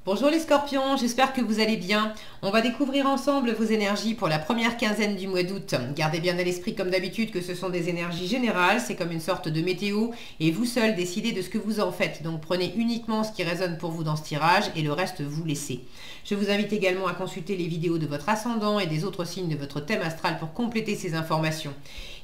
Bonjour les scorpions, j'espère que vous allez bien. On va découvrir ensemble vos énergies pour la première quinzaine du mois d'août. Gardez bien à l'esprit comme d'habitude que ce sont des énergies générales, c'est comme une sorte de météo et vous seul décidez de ce que vous en faites. Donc prenez uniquement ce qui résonne pour vous dans ce tirage et le reste vous laissez. Je vous invite également à consulter les vidéos de votre ascendant et des autres signes de votre thème astral pour compléter ces informations.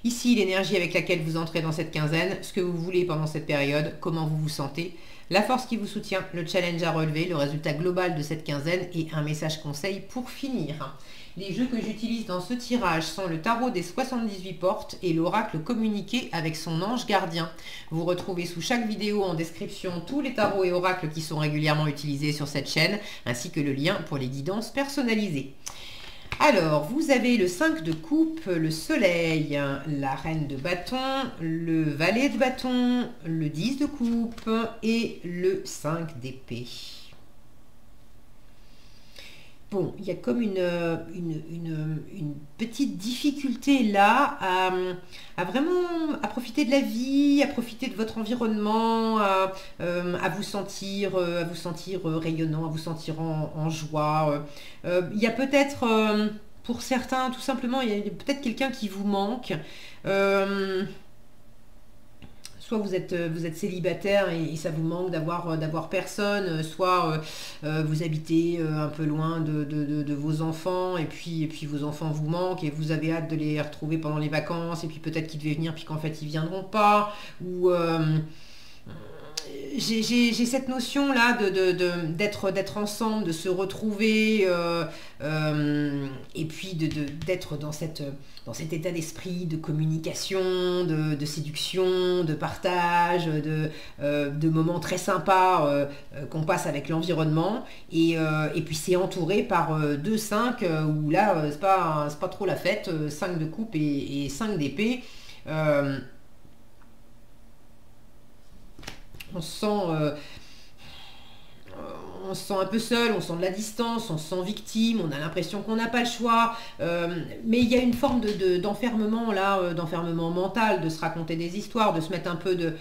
Ici, l'énergie avec laquelle vous entrez dans cette quinzaine, ce que vous voulez pendant cette période, comment vous vous sentez, la force qui vous soutient, le challenge à relever, le résultat global de cette quinzaine et un message conseil pour finir. Les jeux que j'utilise dans ce tirage sont le tarot des 78 portes et l'oracle communiqué avec son ange gardien. Vous retrouvez sous chaque vidéo en description tous les tarots et oracles qui sont régulièrement utilisés sur cette chaîne, ainsi que le lien pour les guidances personnalisées. Alors, vous avez le 5 de coupe, le soleil, la reine de bâton, le valet de bâton, le 10 de coupe et le 5 d'épée. Bon, il y a comme une petite difficulté là à vraiment à profiter de la vie, à profiter de votre environnement, à vous sentir rayonnant, à vous sentir en joie. Il y a peut-être, pour certains, tout simplement, il y a peut-être quelqu'un qui vous manque. Soit vous êtes célibataire et ça vous manque d'avoir personne, soit vous habitez un peu loin de vos enfants et puis vos enfants vous manquent et vous avez hâte de les retrouver pendant les vacances et puis peut-être qu'ils devaient venir puis qu'en fait ils viendront pas, ou j'ai cette notion là d'être ensemble, de se retrouver et puis d'être dans cet état d'esprit de communication, de séduction, de partage, de moments très sympas qu'on passe avec l'environnement, et puis c'est entouré par 2-5 où là c'est pas trop la fête, 5 de coupe et 5 d'épée. On se sent un peu seul, on sent de la distance, on se sent victime, on a l'impression qu'on n'a pas le choix, mais il y a une forme d'enfermement là, d'enfermement mental, de se raconter des histoires, de se mettre un peu de...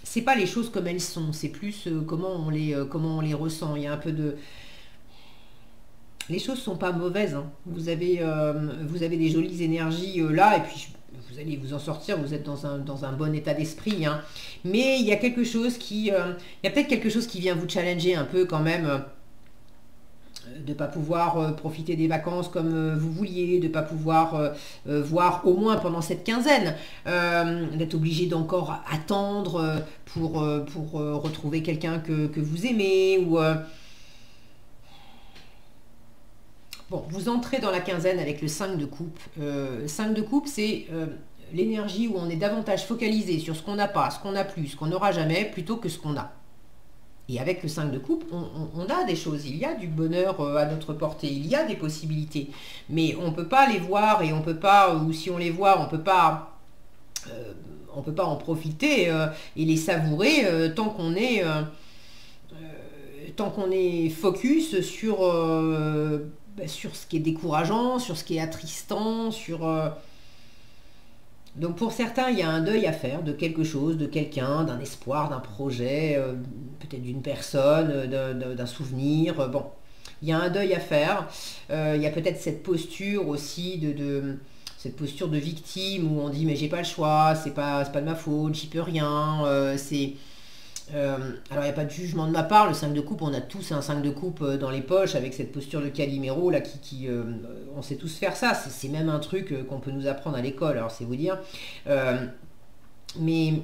C'est pas les choses comme elles sont, c'est plus comment on les ressent. Il y a un peu de... Les choses sont pas mauvaises, hein. Vous avez des jolies énergies là, et puis vous allez vous en sortir, vous êtes dans un bon état d'esprit, hein. Mais il y a quelque chose il y a peut-être quelque chose qui vient vous challenger un peu quand même, de ne pas pouvoir profiter des vacances comme vous vouliez, de ne pas pouvoir voir au moins pendant cette quinzaine, d'être obligé d'encore attendre pour retrouver quelqu'un que vous aimez, ou... Bon, vous entrez dans la quinzaine avec le 5 de coupe. 5 de coupe, c'est l'énergie où on est davantage focalisé sur ce qu'on n'a pas, ce qu'on n'a plus, ce qu'on n'aura jamais, plutôt que ce qu'on a. Et avec le 5 de coupe, on a des choses, il y a du bonheur à notre portée, il y a des possibilités. Mais on ne peut pas les voir, et on peut pas, ou si on les voit, on peut pas en profiter et les savourer tant qu'on est focus sur ce qui est décourageant, sur ce qui est attristant, Donc pour certains, il y a un deuil à faire de quelque chose, de quelqu'un, d'un espoir, d'un projet, peut-être d'une personne, d'un souvenir. Bon, il y a un deuil à faire. Il y a peut-être cette posture aussi cette posture de victime où on dit mais j'ai pas le choix, c'est pas de ma faute, j'y peux rien, alors il n'y a pas de jugement de ma part, le 5 de coupe, on a tous un 5 de coupe dans les poches avec cette posture de Calimero là on sait tous faire ça, c'est même un truc qu'on peut nous apprendre à l'école, alors c'est vous dire, mais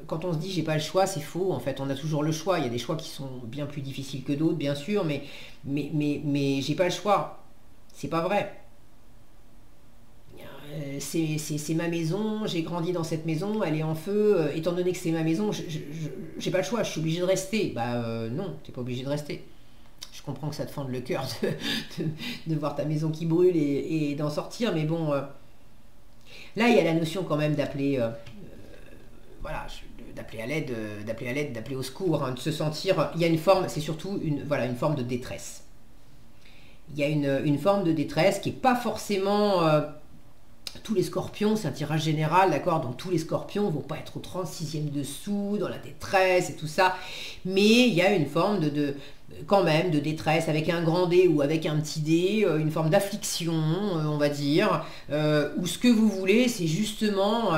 quand on se dit j'ai pas le choix, c'est faux, en fait on a toujours le choix, il y a des choix qui sont bien plus difficiles que d'autres bien sûr, mais j'ai pas le choix, c'est pas vrai. C'est ma maison, j'ai grandi dans cette maison, elle est en feu, étant donné que c'est ma maison, j'ai pas le choix, je suis obligée de rester. Non, t'es pas obligé de rester. Je comprends que ça te fende le cœur de voir ta maison qui brûle et d'en sortir, mais bon, là il y a la notion quand même d'appeler d'appeler à l'aide, d'appeler au secours, hein, de se sentir, il y a une forme, c'est surtout une forme de détresse. Il y a une forme de détresse qui n'est pas forcément tous les scorpions, c'est un tirage général, d'accord, donc tous les scorpions vont pas être au 36e dessous, dans la détresse et tout ça, mais il y a une forme quand même de détresse avec un grand D ou avec un petit D, une forme d'affliction, on va dire, où ce que vous voulez, c'est justement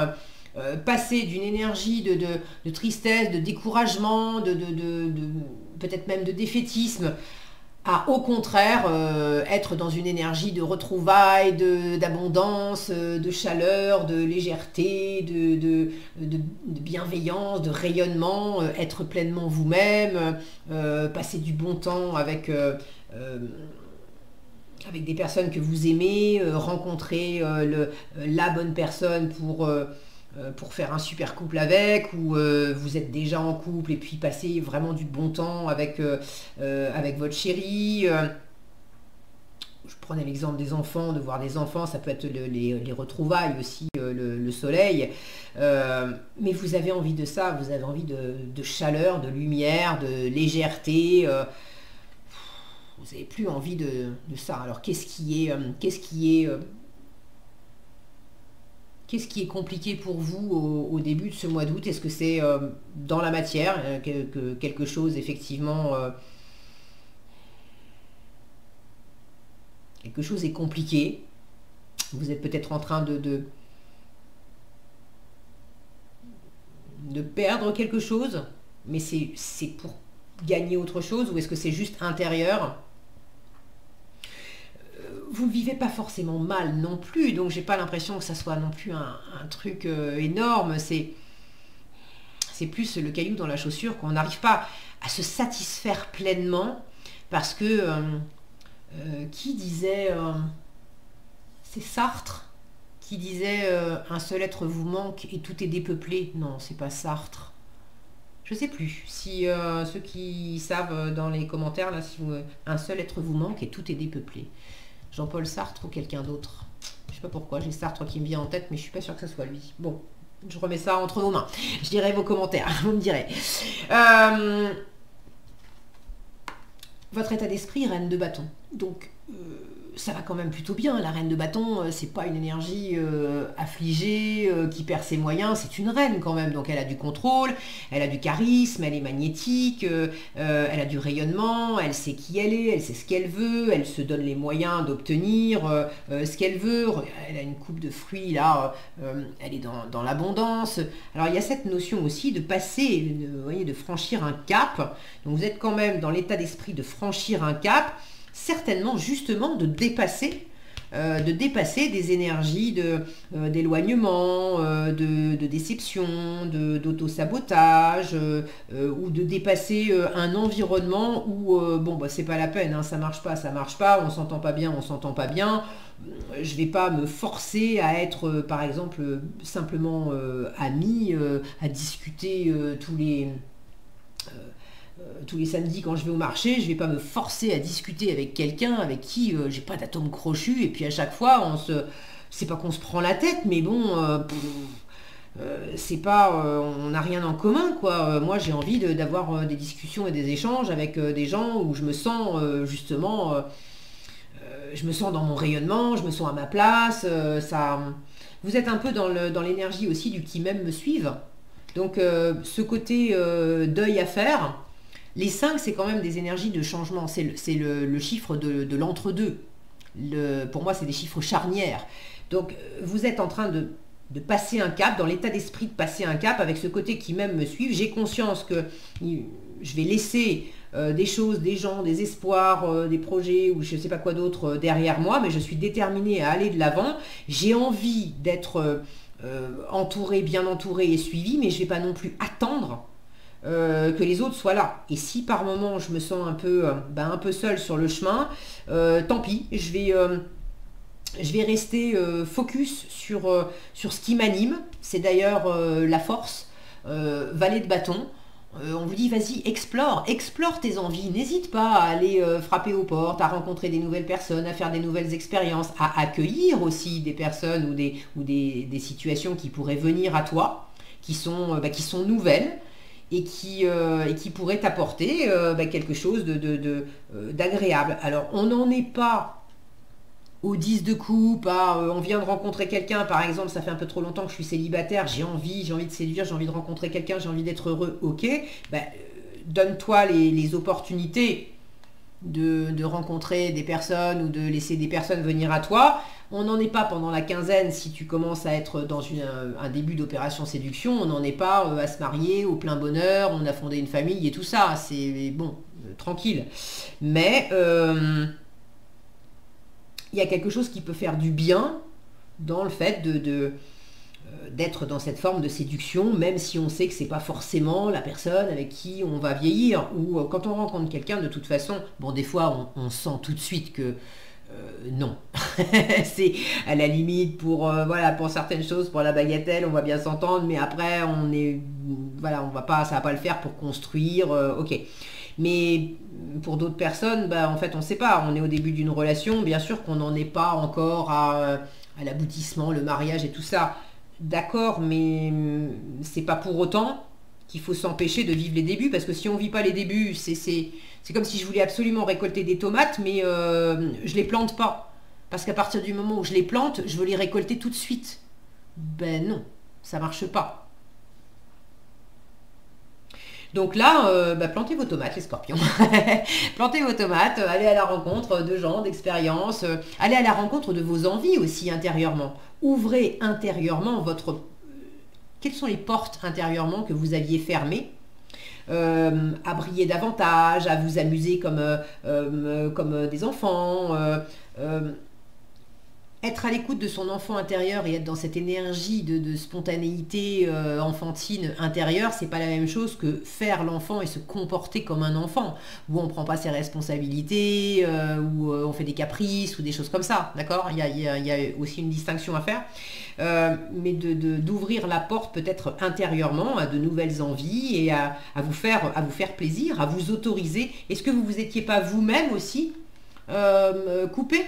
passer d'une énergie de tristesse, de découragement, peut-être même de défaitisme, à au contraire être dans une énergie de retrouvailles, d'abondance, de chaleur, de légèreté, de bienveillance, de rayonnement, être pleinement vous-même, passer du bon temps avec des personnes que vous aimez, rencontrer la bonne personne pour faire un super couple avec, ou vous êtes déjà en couple et puis passer vraiment du bon temps avec votre chéri. Je prenais l'exemple des enfants, de voir des enfants, ça peut être les retrouvailles aussi, le soleil. Mais vous avez envie de ça, vous avez envie de chaleur, de lumière, de légèreté. Vous n'avez plus envie de ça. Alors qu'est-ce qui est compliqué pour vous au début de ce mois d'août? Est-ce que c'est dans la matière, quelque chose effectivement, quelque chose est compliqué? Vous êtes peut-être en train de perdre quelque chose, mais c'est pour gagner autre chose, ou est-ce que c'est juste intérieur? Vous ne le vivez pas forcément mal non plus, donc j'ai pas l'impression que ça soit non plus un truc énorme. C'est plus le caillou dans la chaussure, qu'on n'arrive pas à se satisfaire pleinement, parce que qui disait, c'est Sartre qui disait un seul être vous manque et tout est dépeuplé. Non, c'est pas Sartre. Je sais plus si ceux qui savent dans les commentaires là, si un seul être vous manque et tout est dépeuplé. Jean-Paul Sartre ou quelqu'un d'autre. Je sais pas pourquoi, j'ai Sartre qui me vient en tête, mais je suis pas sûre que ce soit lui. Bon, je remets ça entre vos mains. Je dirai vos commentaires, vous me direz. Votre état d'esprit, reine de bâton. Donc, ça va quand même plutôt bien. La reine de bâton, c'est pas une énergie affligée, qui perd ses moyens. C'est une reine quand même. Donc, elle a du contrôle, elle a du charisme, elle est magnétique, elle a du rayonnement, elle sait qui elle sait ce qu'elle veut, elle se donne les moyens d'obtenir ce qu'elle veut. Elle a une coupe de fruits là, elle est dans l'abondance. Alors, il y a cette notion aussi de passer, vous voyez, de franchir un cap. Donc, vous êtes quand même dans l'état d'esprit de franchir un cap. Certainement justement de dépasser des énergies d'éloignement, de déception, d'auto-sabotage, ou de dépasser un environnement où bon bah c'est pas la peine, hein, ça marche pas, on s'entend pas bien, je vais pas me forcer à être par exemple simplement ami, à discuter tous les samedis quand je vais au marché, je vais pas me forcer à discuter avec quelqu'un avec qui j'ai pas d'atome crochu, et puis à chaque fois c'est pas qu'on se prend la tête, mais bon c'est pas on n'a rien en commun quoi. Moi j'ai envie d'avoir des discussions et des échanges avec des gens où je me sens justement je me sens dans mon rayonnement, je me sens à ma place, ça. Vous êtes un peu dans l'énergie aussi du qui m'aime me suivent. Donc ce côté deuil à faire. Les 5, c'est quand même des énergies de changement. C'est le chiffre de l'entre-deux. Pour moi, c'est des chiffres charnières. Donc, vous êtes en train de passer un cap, dans l'état d'esprit de passer un cap, avec ce côté qui même me suivent. J'ai conscience que je vais laisser des choses, des gens, des espoirs, des projets, ou je ne sais pas quoi d'autre derrière moi, mais je suis déterminée à aller de l'avant. J'ai envie d'être entourée, bien entourée et suivie, mais je ne vais pas non plus attendre que les autres soient là. Et si par moment je me sens un peu seule sur le chemin, tant pis, je vais rester focus sur ce qui m'anime. C'est d'ailleurs la force, valet de bâton. On vous dit vas-y, explore tes envies, n'hésite pas à aller frapper aux portes, à rencontrer des nouvelles personnes, à faire des nouvelles expériences, à accueillir aussi des personnes ou des situations qui pourraient venir à toi, qui sont nouvelles, et qui pourrait t'apporter quelque chose d'agréable. Alors, on n'en est pas au 10 de coupe, on vient de rencontrer quelqu'un, par exemple, ça fait un peu trop longtemps que je suis célibataire, j'ai envie de séduire, j'ai envie de rencontrer quelqu'un, j'ai envie d'être heureux, ok, ben, donne-toi les opportunités de rencontrer des personnes ou de laisser des personnes venir à toi. On n'en est pas pendant la quinzaine si tu commences à être dans un début d'opération séduction, on n'en est pas à se marier au plein bonheur, on a fondé une famille et tout ça, c'est bon, tranquille. Mais il y a quelque chose qui peut faire du bien dans le fait d'être dans cette forme de séduction, même si on sait que c'est pas forcément la personne avec qui on va vieillir. Ou quand on rencontre quelqu'un, de toute façon, bon, des fois, on sent tout de suite que non. C'est à la limite pour, voilà, pour certaines choses, pour la bagatelle, on va bien s'entendre, mais après, voilà, on va pas, ça va pas le faire pour construire, ok. Mais pour d'autres personnes, bah, en fait, on ne sait pas. On est au début d'une relation, bien sûr qu'on n'en est pas encore à l'aboutissement, le mariage et tout ça. D'accord, mais c'est pas pour autant qu'il faut s'empêcher de vivre les débuts, parce que si on ne vit pas les débuts, c'est comme si je voulais absolument récolter des tomates, mais je les plante pas. Parce qu'à partir du moment où je les plante, je veux les récolter tout de suite. Ben non, ça marche pas. Donc là, plantez vos tomates, les scorpions. Plantez vos tomates, allez à la rencontre de gens, d'expériences, allez à la rencontre de vos envies aussi intérieurement. Ouvrez intérieurement votre... Quelles sont les portes intérieurement que vous aviez fermées à briller davantage, à vous amuser comme des enfants, être à l'écoute de son enfant intérieur et être dans cette énergie de spontanéité enfantine intérieure, c'est pas la même chose que faire l'enfant et se comporter comme un enfant, où on prend pas ses responsabilités, où on fait des caprices ou des choses comme ça, d'accord, il y a aussi une distinction à faire, mais d'ouvrir la porte peut-être intérieurement à de nouvelles envies et à vous faire plaisir, à vous autoriser. Est-ce que vous vous étiez pas vous-même aussi coupé?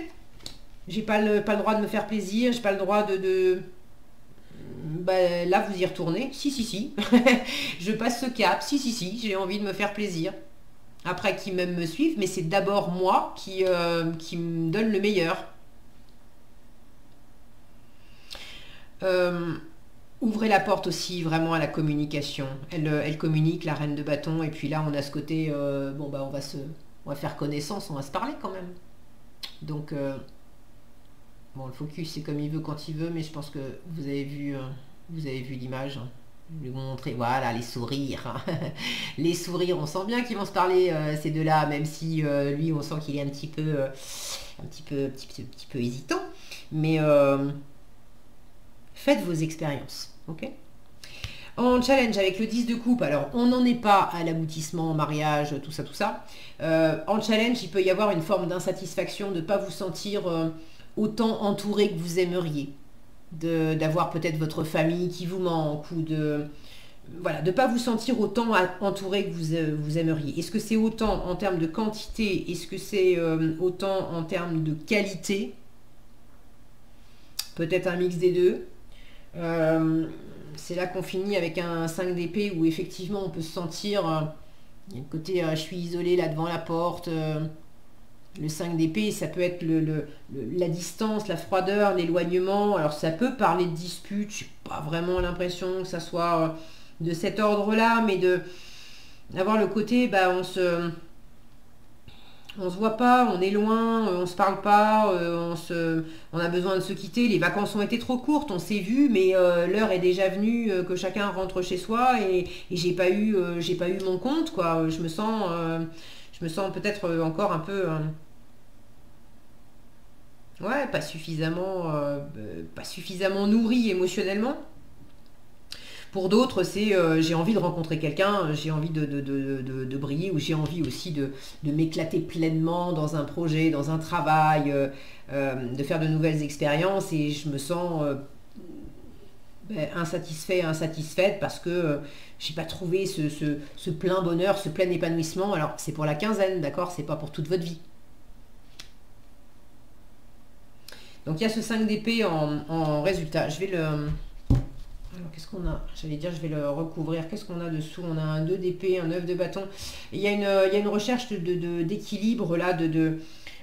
J'ai pas le droit de me faire plaisir, j'ai pas le droit bah, là, vous y retournez. Si. Je passe ce cap. Si. J'ai envie de me faire plaisir. Après, qui même me suivent, mais c'est d'abord moi qui me donne le meilleur. Ouvrez la porte aussi vraiment à la communication. Elle communique, la reine de bâton. Et puis là, on a ce côté, on va faire connaissance, on va se parler quand même. Donc... Bon, le focus, c'est comme il veut quand il veut, mais je pense que vous avez vu l'image. Je vais vous montrer, voilà, les sourires. Les sourires, on sent bien qu'ils vont se parler, ces deux-là, même si lui, on sent qu'il est un petit peu hésitant. Mais faites vos expériences, ok? En challenge avec le 10 de coupe, alors on n'en est pas à l'aboutissement, mariage, tout ça. En challenge, il peut y avoir une forme d'insatisfaction, de ne pas vous sentir... autant entouré que vous aimeriez, d'avoir peut-être votre famille qui vous manque, ou de ne pas vous sentir autant entouré que vous aimeriez. Est-ce que c'est autant en termes de quantité? Est-ce que c'est autant en termes de qualité? Peut-être un mix des deux. C'est là qu'on finit avec un 5 d'épée où effectivement on peut se sentir il y a le côté je suis isolé là devant la porte. Le 5 d'épée, ça peut être la distance, la froideur, l'éloignement. Alors ça peut parler de dispute, je n'ai pas vraiment l'impression que ça soit de cet ordre-là, mais d'avoir le côté, on se voit pas, on est loin, on se parle pas, on a besoin de se quitter. Les vacances ont été trop courtes, on s'est vu, mais l'heure est déjà venue que chacun rentre chez soi et j'ai pas eu mon compte, quoi. Je me sens peut-être encore un peu... pas suffisamment nourri émotionnellement. Pour d'autres, c'est j'ai envie de rencontrer quelqu'un, j'ai envie de briller, ou j'ai envie aussi de m'éclater pleinement dans un projet, dans un travail, de faire de nouvelles expériences, et je me sens insatisfaite parce que j'ai pas trouvé ce plein bonheur, ce plein épanouissement. Alors c'est pour la quinzaine, d'accord, c'est pas pour toute votre vie. Donc il y a ce 5 d'épée en résultat. Je vais le... Alors qu'est-ce qu'on a? J'allais dire je vais le recouvrir. Qu'est-ce qu'on a dessous? On a un 2 d'épée, un 9 de bâton. Il y a une recherche d'équilibre là,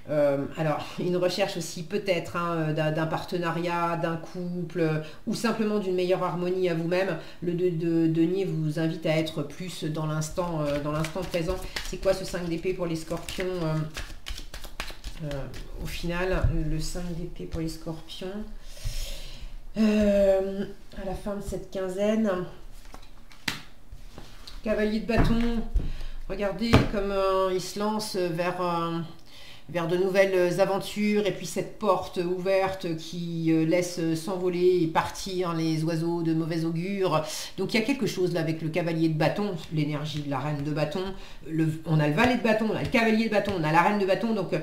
Alors, une recherche aussi peut-être hein, d'un partenariat, d'un couple, ou simplement d'une meilleure harmonie à vous-même. Le denier vous invite à être plus dans l'instant présent. C'est quoi ce 5 d'épée pour les scorpions au final, le 5 d'épée pour les scorpions. À la fin de cette quinzaine, cavalier de bâton. Regardez comme il se lance vers de nouvelles aventures, et puis cette porte ouverte qui laisse s'envoler et partir les oiseaux de mauvais augure. Donc il y a quelque chose là avec le cavalier de bâton, l'énergie de la reine de bâton. On a le valet de bâton, on a le cavalier de bâton, on a la reine de bâton. Donc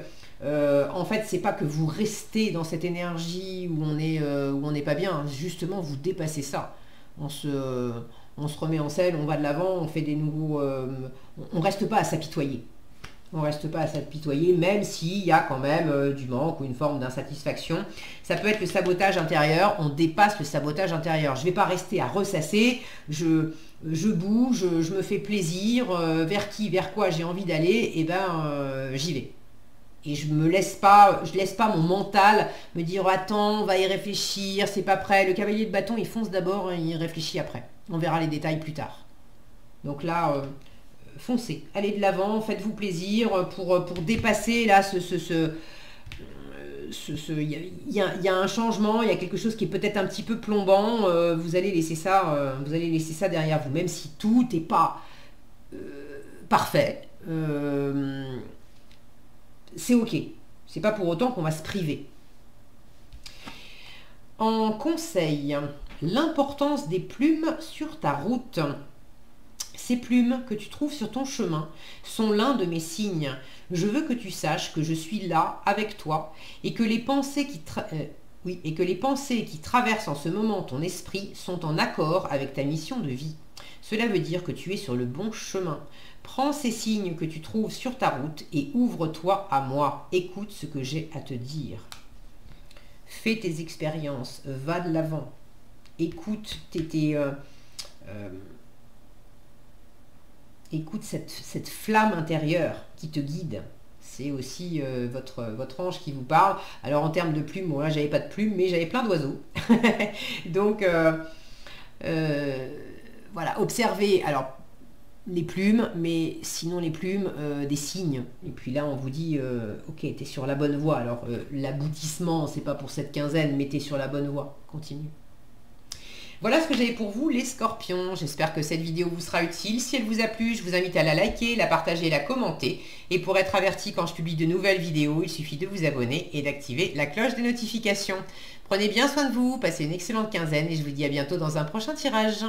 en fait, c'est pas que vous restez dans cette énergie où on n'est pas bien. Justement, vous dépassez ça. On se remet en selle, on va de l'avant, on fait des nouveaux... on reste pas à s'apitoyer. On ne reste pas à s'apitoyer, même s'il y a quand même du manque ou une forme d'insatisfaction. Ça peut être le sabotage intérieur, on dépasse le sabotage intérieur. Je ne vais pas rester à ressasser, je bouge, je me fais plaisir, vers quoi j'ai envie d'aller, et ben j'y vais. Et je laisse pas mon mental me dire attends, on va y réfléchir, c'est pas prêt. Le cavalier de bâton, il fonce d'abord, il réfléchit après. On verra les détails plus tard. Donc là... foncez, allez de l'avant, faites-vous plaisir pour dépasser là il y a un changement, il y a quelque chose qui est peut-être un petit peu plombant, vous allez laisser ça derrière vous, même si tout n'est pas parfait, c'est ok, c'est pas pour autant qu'on va se priver. En conseil, l'importance des plumes sur ta route. Ces plumes que tu trouves sur ton chemin sont l'un de mes signes. Je veux que tu saches que je suis là avec toi et que les pensées qui traversent en ce moment ton esprit sont en accord avec ta mission de vie. Cela veut dire que tu es sur le bon chemin. Prends ces signes que tu trouves sur ta route et ouvre-toi à moi. Écoute ce que j'ai à te dire. Fais tes expériences, va de l'avant. Écoute écoute cette flamme intérieure qui te guide. C'est aussi votre ange qui vous parle. Alors en termes de plumes, moi j'avais pas de plumes, mais j'avais plein d'oiseaux. Donc voilà, observez alors les plumes, mais sinon les plumes, des signes. Et puis là on vous dit, ok, t'es sur la bonne voie. Alors l'aboutissement, c'est pas pour cette quinzaine, mais t'es sur la bonne voie. Continue. Voilà ce que j'avais pour vous les scorpions. J'espère que cette vidéo vous sera utile. Si elle vous a plu, je vous invite à la liker, la partager et la commenter. Et pour être averti quand je publie de nouvelles vidéos, il suffit de vous abonner et d'activer la cloche des notifications. Prenez bien soin de vous, passez une excellente quinzaine et je vous dis à bientôt dans un prochain tirage.